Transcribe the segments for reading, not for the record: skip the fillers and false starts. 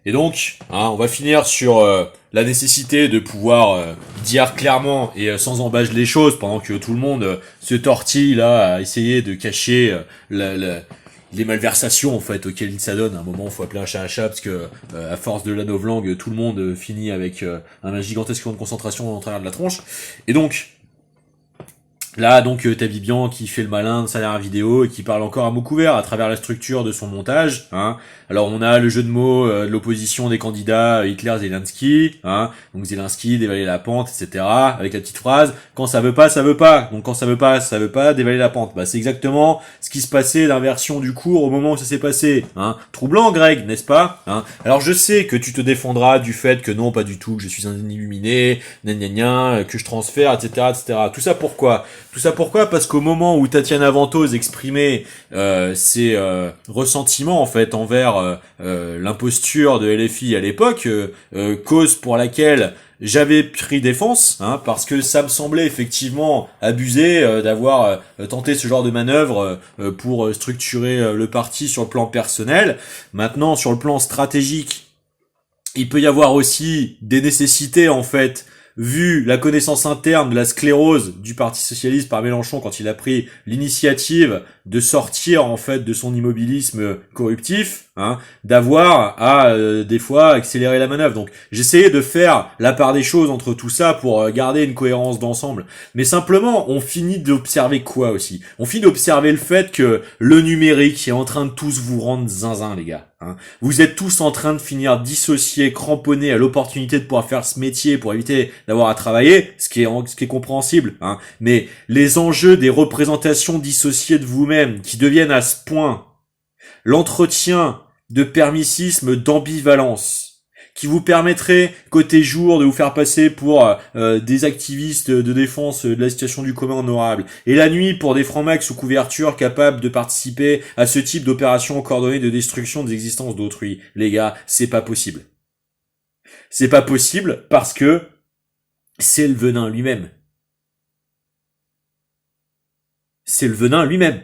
Et donc, on va finir sur la nécessité de pouvoir dire clairement et sans embâcher les choses pendant que tout le monde se tortille là à essayer de cacher les malversations en fait auxquelles il s'adonne. À un moment, il faut appeler un chat parce que à force de la novlangue, tout le monde finit avec un gigantesque point de concentration en travers de la tronche. Et donc, là, donc, t'as Bibian qui fait le malin de sa dernière vidéo et qui parle encore à mots couverts à travers la structure de son montage. Alors, on a le jeu de mots de l'opposition des candidats Hitler-Zelensky. Donc, Zelensky, dévaler la pente, etc. Avec la petite phrase « Quand ça veut pas, ça veut pas. Donc, quand ça veut pas, dévaler la pente. » Bah, c'est exactement ce qui se passait d'inversion du cours au moment où ça s'est passé. Troublant, Greg, n'est-ce pas Alors, je sais que tu te défendras du fait que non, pas du tout, que je suis un illuminé, que je transfère, etc., etc. Tout ça pourquoi Parce qu'au moment où Tatiana Ventose exprimait ses ressentiments en fait envers l'imposture de LFI à l'époque, cause pour laquelle j'avais pris défense, parce que ça me semblait effectivement abusé d'avoir tenté ce genre de manœuvre pour structurer le parti sur le plan personnel. Maintenant, sur le plan stratégique, il peut y avoir aussi des nécessités en fait, vu la connaissance interne de la sclérose du Parti Socialiste par Mélenchon quand il a pris l'initiative de sortir en fait de son immobilisme corruptif, d'avoir à des fois accélérer la manœuvre. Donc j'essayais de faire la part des choses entre tout ça pour garder une cohérence d'ensemble. Mais simplement, on finit d'observer quoi aussi ? On finit d'observer le fait que le numérique est en train de tous vous rendre zinzin, les gars. Vous êtes tous en train de finir dissociés, cramponnés à l'opportunité de pouvoir faire ce métier pour éviter d'avoir à travailler, ce qui est compréhensible. Mais les enjeux des représentations dissociées de vous-même, qui deviennent à ce point l'entretien de permissisme, d'ambivalence, qui vous permettrait, côté jour, de vous faire passer pour des activistes de défense de la situation du commun honorable, et la nuit pour des francs-macs sous couverture capables de participer à ce type d'opération coordonnée de destruction des existences d'autrui. Les gars, c'est pas possible. C'est pas possible parce que c'est le venin lui-même. C'est le venin lui-même.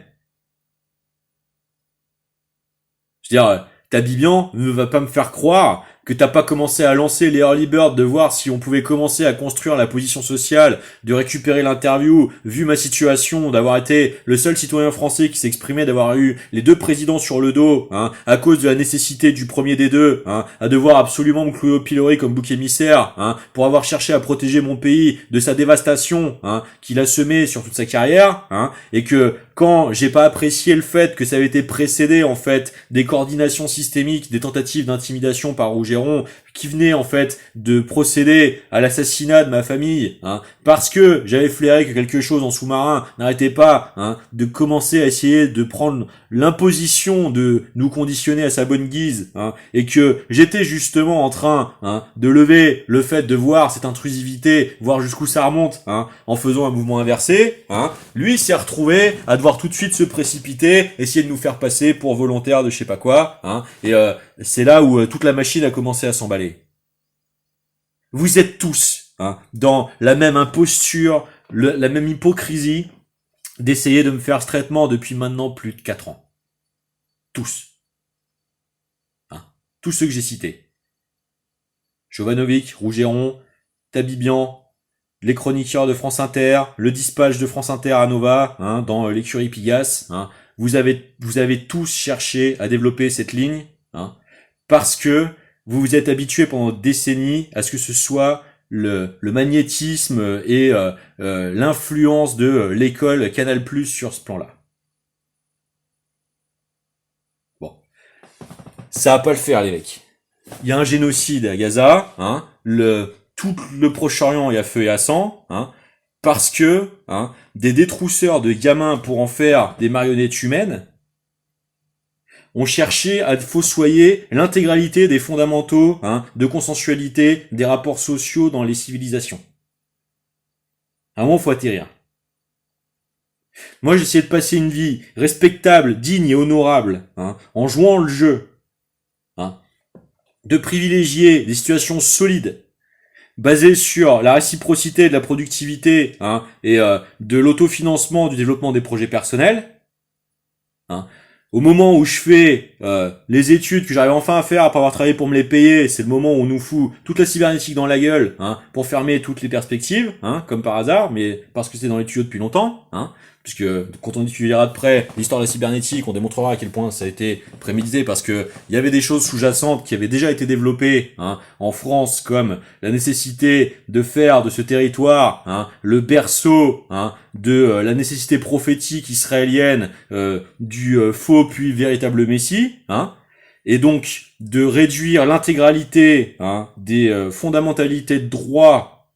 Je veux dire, ta Bibian ne va pas me faire croire que t'as pas commencé à lancer les early birds de voir si on pouvait commencer à construire la position sociale, de récupérer l'interview, vu ma situation, d'avoir été le seul citoyen français qui s'exprimait, d'avoir eu les deux présidents sur le dos, à cause de la nécessité du premier des deux, à devoir absolument me clouer au pilori comme bouc émissaire, pour avoir cherché à protéger mon pays de sa dévastation, qu'il a semée sur toute sa carrière, et que quand j'ai pas apprécié le fait que ça avait été précédé en fait des coordinations systémiques, des tentatives d'intimidation par Rougeron qui venaient en fait de procéder à l'assassinat de ma famille, parce que j'avais flairé que quelque chose en sous-marin n'arrêtait pas de commencer à essayer de prendre l'imposition de nous conditionner à sa bonne guise, et que j'étais justement en train de lever le fait de voir cette intrusivité, voir jusqu'où ça remonte, en faisant un mouvement inversé, lui s'est retrouvé à devoir tout de suite se précipiter, essayer de nous faire passer pour volontaires de je sais pas quoi, et c'est là où toute la machine a commencé à s'emballer. Vous êtes tous dans la même imposture, la même hypocrisie d'essayer de me faire ce traitement depuis maintenant plus de 4 ans. Tous. Tous ceux que j'ai cités. Jovanovic, Rougeron, Tabibian, les chroniqueurs de France Inter, le dispatch de France Inter à Nova, dans l'écurie Pigasse, vous avez tous cherché à développer cette ligne, parce que vous vous êtes habitués pendant des décennies à ce que ce soit le magnétisme et l'influence de l'école Canal+ sur ce plan-là. Bon, ça va pas le faire, les mecs. Il y a un génocide à Gaza, tout le Proche-Orient est à feu et à sang, parce que des détrousseurs de gamins pour en faire des marionnettes humaines ont cherché à fossoyer l'intégralité des fondamentaux de consensualité des rapports sociaux dans les civilisations. À un moment, faut atterrir. Moi, j'essayais de passer une vie respectable, digne et honorable, en jouant le jeu, de privilégier des situations solides, basées sur la réciprocité de la productivité et de l'autofinancement du développement des projets personnels, au moment où je fais les études que j'arrive enfin à faire après avoir travaillé pour me les payer, c'est le moment où on nous fout toute la cybernétique dans la gueule, hein, pour fermer toutes les perspectives, hein, comme par hasard, mais parce que c'est dans les tuyaux depuis longtemps, hein, puisque quand on étudiera de près l'histoire de la cybernétique, on démontrera à quel point ça a été prémédité, parce que il y avait des choses sous-jacentes qui avaient déjà été développées, hein, en France, comme la nécessité de faire de ce territoire, hein, le berceau, hein, de la nécessité prophétique israélienne du faux puis véritable Messie, hein, et donc de réduire l'intégralité, hein, des fondamentalités de droit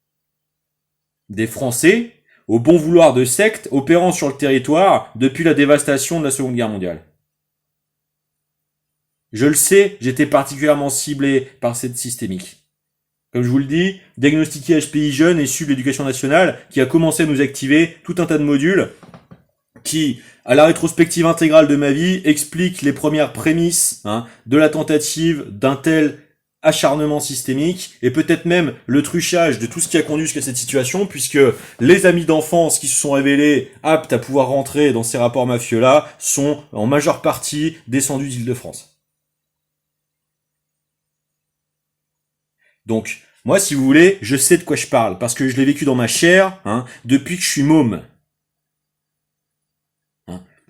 des Français au bon vouloir de sectes opérant sur le territoire depuis la dévastation de la Seconde Guerre mondiale. Je le sais, j'étais particulièrement ciblé par cette systémique. Comme je vous le dis, diagnostiqué HPI jeune issu de l'éducation nationale, qui a commencé à nous activer tout un tas de modules qui, à la rétrospective intégrale de ma vie, explique les premières prémices, hein, de la tentative d'un tel acharnement systémique, et peut-être même le truchage de tout ce qui a conduit jusqu'à cette situation, puisque les amis d'enfance qui se sont révélés aptes à pouvoir rentrer dans ces rapports mafieux-là sont en majeure partie descendus d'Île-de-France. Donc, moi, si vous voulez, je sais de quoi je parle, parce que je l'ai vécu dans ma chair, hein, depuis que je suis môme.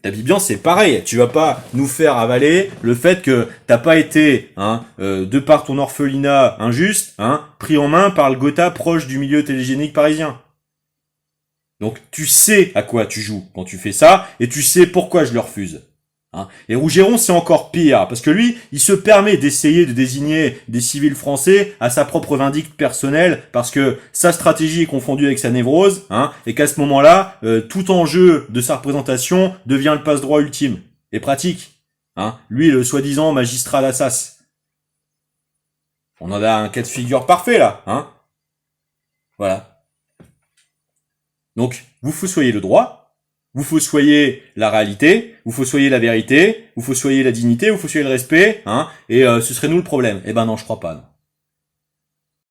Ta Bibian, c'est pareil. Tu vas pas nous faire avaler le fait que t'as pas été, hein, de par ton orphelinat injuste, hein, pris en main par le Gotha proche du milieu télégénique parisien. Donc tu sais à quoi tu joues quand tu fais ça, et tu sais pourquoi je le refuse. Hein. Et Rougeron, c'est encore pire, parce que lui, il se permet d'essayer de désigner des civils français à sa propre vindicte personnelle, parce que sa stratégie est confondue avec sa névrose, hein, et qu'à ce moment-là, tout enjeu de sa représentation devient le passe-droit ultime, et pratique. Hein. Lui, le soi-disant magistrat d'Assas. On en a un cas de figure parfait, là. Hein. Voilà. Donc, vous fossoyez le droit, vous fossoyez la réalité, vous fossoyez la vérité, vous fossoyez la dignité, vous fossoyez le respect, hein, et ce serait nous le problème. Eh ben non, je crois pas. Non.